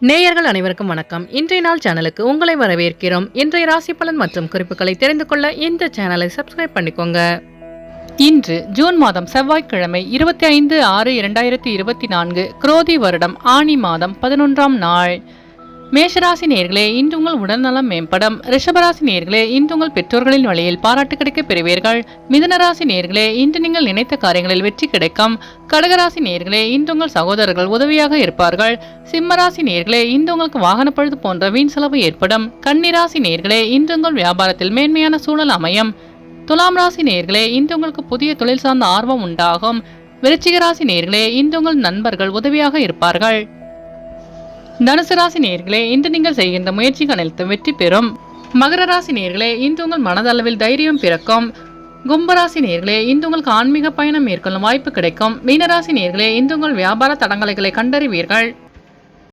நேயர்கள் அனைவருக்கும் வணக்கம். இன்றைய நாள் சேனலுக்கு உங்களை வரவேற்கிறோம். இன்றைய ராசி பலன் மற்றும் குறிப்புகளை தெரிந்து கொள்ள இந்த சேனலை சப்ஸ்கிரைப் பண்ணிக்கோங்க. இன்று ஜூன் மாதம் செவ்வாய்க்கிழமை 25/6/2024 குரோதி வருடம் ஆனி மாதம் 11ஆம் நாள். மேஷராசி நேயர்களே, இன்று உங்கள் உடல்நலம் மேம்படும். ரிஷபராசி நேயர்களே, இன்று உங்கள் பெற்றோர்களின் வழியில் பாராட்டு கிடைக்க பெறுவீர்கள். மிதுனராசி நேயர்களே, இன்று நீங்கள் நினைத்த காரியங்களில் வெற்றி கிடைக்கும். கடகராசி நேயர்களே, இன்று உங்கள் சகோதரர்கள் உதவியாக இருப்பார்கள். சிம்மராசி நேயர்களே, இன்று உங்களுக்கு வாகன பழுது போன்ற வீண் செலவு ஏற்படும். கன்னிராசி நேயர்களே, இன்று உங்கள் வியாபாரத்தில் மேன்மையான சூழல் அமையும். துலாம் ராசி நேயர்களே, இன்று உங்களுக்கு புதிய தொழில் சார்ந்த ஆர்வம் உண்டாகும். விருச்சிக ராசி நேயர்களே, இன்று உங்கள் நண்பர்கள் உதவியாக இருப்பார்கள். தனுசு ராசி நேயர்களே, இன்று நீங்கள் செய்கின்ற முயற்சிகள் அனைத்தும் வெற்றி பெறும். மகர ராசி நேயர்களே, இன்று உங்கள் மனதளவில் தைரியம் பிறக்கும். கும்பராசி நேயர்களே, இன்று உங்களுக்கு ஆன்மீக பயணம் மேற்கொள்ளும் வாய்ப்பு கிடைக்கும். மீனராசி நேயர்களே, இன்று உங்கள் வியாபார தடங்கல்களை கண்டறிவீர்கள்.